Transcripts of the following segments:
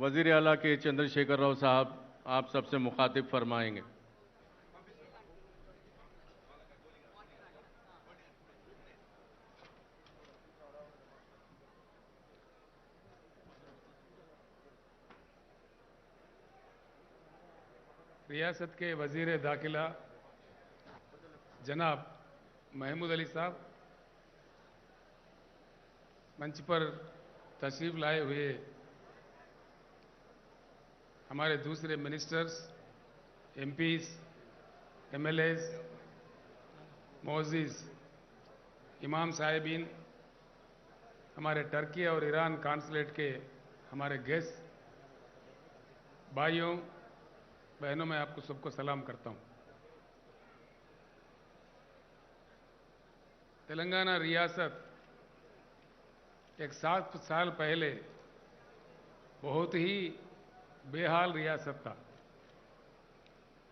वज़ीर आला के चंद्रशेखर राव साहब आप सबसे मुखातिब फरमाएंगे। रियासत के वज़ीर दाखिला जनाब महमूद अली साहब, मंच पर तशरीफ लाए हुए हमारे दूसरे मिनिस्टर्स, एमपीज, एमएलएज, मोअज़्ज़िज़ इमाम साहिबीन, हमारे टर्की और ईरान कॉन्सुलेट के हमारे गेस्ट, भाइयों बहनों, मैं आपको सबको सलाम करता हूं। तेलंगाना रियासत एक 7 साल पहले बहुत ही बेहाल रियासत था।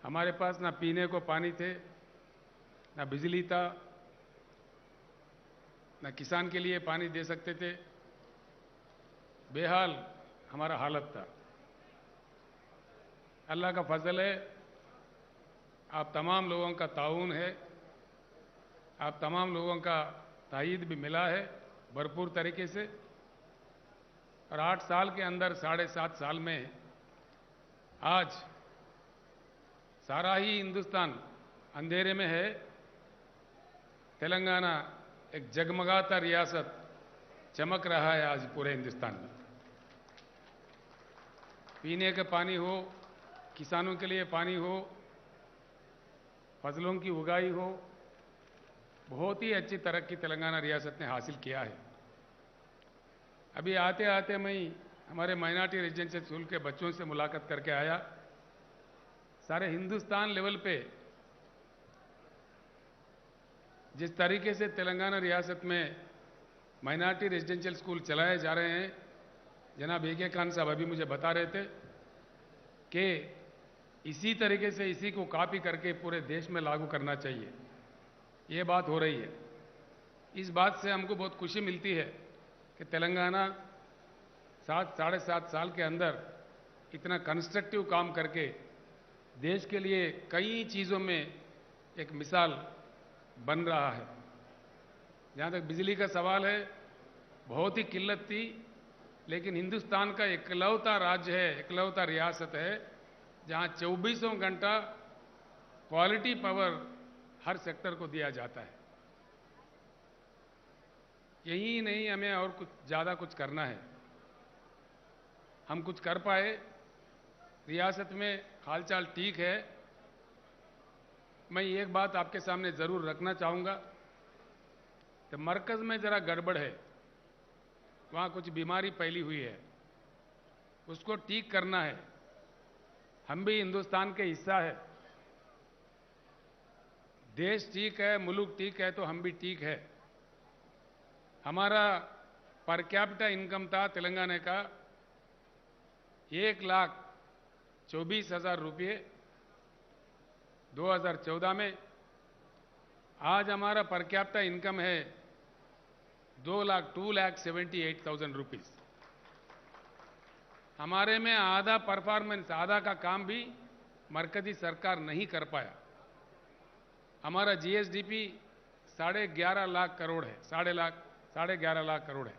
हमारे पास ना पीने को पानी थे, ना बिजली था, ना किसान के लिए पानी दे सकते थे। बेहाल हमारा हालत था। अल्लाह का फजल है, आप तमाम लोगों का ताउन है, आप तमाम लोगों का तायीद भी मिला है भरपूर तरीके से। और 8 साल के अंदर 7.5 साल में आज सारा ही हिंदुस्तान अंधेरे में है। तेलंगाना एक जगमगाता रियासत चमक रहा है आज पूरे हिंदुस्तान में। पीने का पानी हो, किसानों के लिए पानी हो, फसलों की उगाई हो, बहुत ही अच्छी तरक्की तेलंगाना रियासत ने हासिल किया है। अभी आते आते मैं हमारे माइनॉरिटी रेजिडेंशियल स्कूल के बच्चों से मुलाकात करके आया। सारे हिंदुस्तान लेवल पे जिस तरीके से तेलंगाना रियासत में माइनॉरिटी रेजिडेंशियल स्कूल चलाए जा रहे हैं, जनाब ए के खान साहब अभी मुझे बता रहे थे कि इसी तरीके से इसी को कॉपी करके पूरे देश में लागू करना चाहिए। ये बात हो रही है। इस बात से हमको बहुत खुशी मिलती है कि तेलंगाना 7-7.5 साल के अंदर इतना कंस्ट्रक्टिव काम करके देश के लिए कई चीज़ों में एक मिसाल बन रहा है। जहाँ तक बिजली का सवाल है, बहुत ही किल्लत थी, लेकिन हिंदुस्तान का इकलौता राज्य है, इकलौता रियासत है जहाँ 24 घंटा क्वालिटी पावर हर सेक्टर को दिया जाता है। यही नहीं, हमें और कुछ ज़्यादा कुछ करना है। हम कुछ कर पाए, रियासत में हालचाल ठीक है। मैं एक बात आपके सामने ज़रूर रखना चाहूँगा कि मरकज़ में ज़रा गड़बड़ है, वहाँ कुछ बीमारी फैली हुई है, उसको ठीक करना है। हम भी हिंदुस्तान के हिस्सा है। देश ठीक है, मुल्क ठीक है तो हम भी ठीक है। हमारा पर कैपिटा इनकम था तेलंगाना का 1,24,000 रुपये 2014 में। आज हमारा पर कैपिटा इनकम है 2,78,000 रुपीज़। हमारे में आधा परफॉर्मेंस, आधा का काम भी मरकजी सरकार नहीं कर पाया। हमारा जीएसडीपी 11.5 लाख करोड़ है, 11.5 लाख करोड़ है।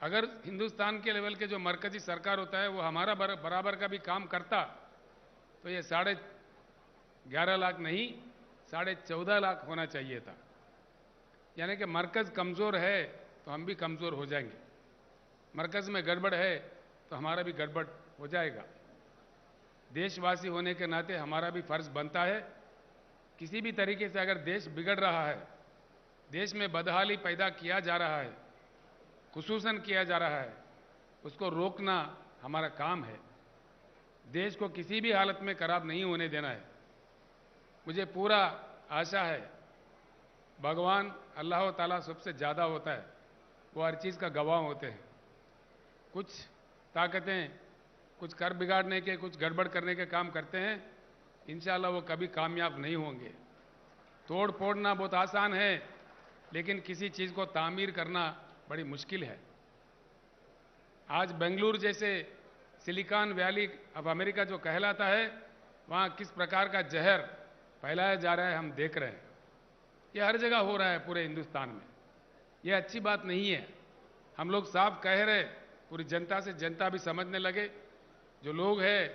अगर हिंदुस्तान के लेवल के जो मरकजी सरकार होता है वो हमारा बराबर का भी काम करता तो ये 11.5 लाख नहीं, 14.5 लाख होना चाहिए था। यानी कि मरकज कमज़ोर है तो हम भी कमज़ोर हो जाएंगे, मरकज़ में गड़बड़ है तो हमारा भी गड़बड़ हो जाएगा। देशवासी होने के नाते हमारा भी फर्ज बनता है, किसी भी तरीके से अगर देश बिगड़ रहा है, देश में बदहाली पैदा किया जा रहा है, खुसूसन किया जा रहा है, उसको रोकना हमारा काम है। देश को किसी भी हालत में खराब नहीं होने देना है। मुझे पूरा आशा है, भगवान अल्लाह ताला सबसे ज़्यादा होता है, वो हर चीज़ का गवाह होते हैं। कुछ ताकतें कुछ कर बिगाड़ने के, कुछ गड़बड़ करने के काम करते हैं, इंशाअल्लाह वो कभी कामयाब नहीं होंगे। तोड़ फोड़ना बहुत आसान है, लेकिन किसी चीज़ को तामीर करना बड़ी मुश्किल है। आज बेंगलुरु जैसे सिलिकॉन वैली ऑफ अमेरिका जो कहलाता है, वहां किस प्रकार का जहर फैलाया जा रहा है हम देख रहे हैं। ये हर जगह हो रहा है पूरे हिंदुस्तान में। ये अच्छी बात नहीं है। हम लोग साफ कह रहे, पूरी जनता से जनता भी समझने लगे, जो लोग हैं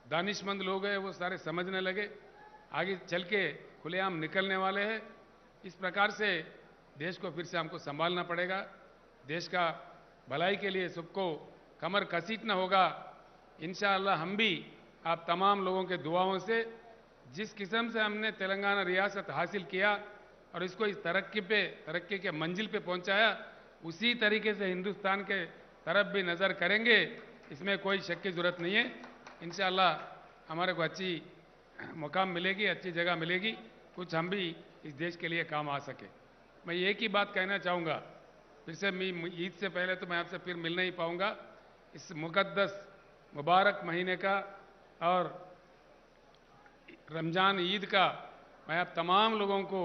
दानिशमंद लोग हैं वो सारे समझने लगे, आगे चल के खुलेआम निकलने वाले हैं। इस प्रकार से देश को फिर से हमको संभालना पड़ेगा। देश का भलाई के लिए सबको कमर कसीटना होगा। इंशाअल्लाह हम भी आप तमाम लोगों के दुआओं से जिस किस्म से हमने तेलंगाना रियासत हासिल किया और इसको इस तरक्की के मंजिल पे पहुंचाया, उसी तरीके से हिंदुस्तान के तरफ भी नज़र करेंगे। इसमें कोई शक की जरूरत नहीं है। इंशाअल्लाह हमारे को अच्छी मुकाम मिलेगी, अच्छी जगह मिलेगी, कुछ हम भी इस देश के लिए काम आ सके। मैं एक ही बात कहना चाहूँगा, फिर से ईद से पहले तो मैं आपसे फिर मिल नहीं पाऊंगा। इस मुकद्दस मुबारक महीने का और रमजान ईद का मैं आप तमाम लोगों को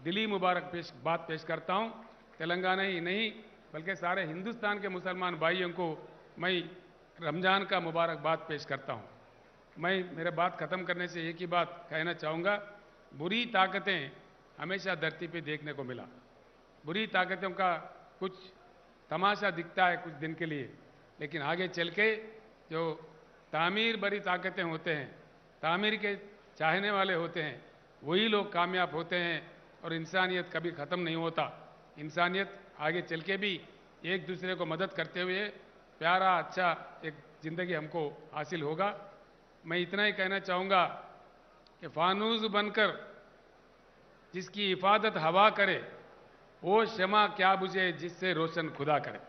दिली मुबारक बात पेश करता हूं। तेलंगाना ही नहीं बल्कि सारे हिंदुस्तान के मुसलमान भाइयों को मैं रमजान का मुबारकबाद पेश करता हूं। मैं मेरे बात खत्म करने से एक ही बात कहना चाहूँगा, बुरी ताकतें हमेशा धरती पे देखने को मिला। बुरी ताकतों का कुछ तमाशा दिखता है कुछ दिन के लिए, लेकिन आगे चल के जो तामीर भरी ताकतें होते हैं, तामीर के चाहने वाले होते हैं, वही लोग कामयाब होते हैं और इंसानियत कभी ख़त्म नहीं होता। इंसानियत आगे चल के भी एक दूसरे को मदद करते हुए प्यारा अच्छा एक ज़िंदगी हमको हासिल होगा। मैं इतना ही कहना चाहूँगा कि फानूस बनकर जिसकी हिफाजत हवा करे, वो शमा क्या बुझे जिससे रोशन खुदा करे।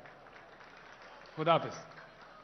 खुदा हाफिज़।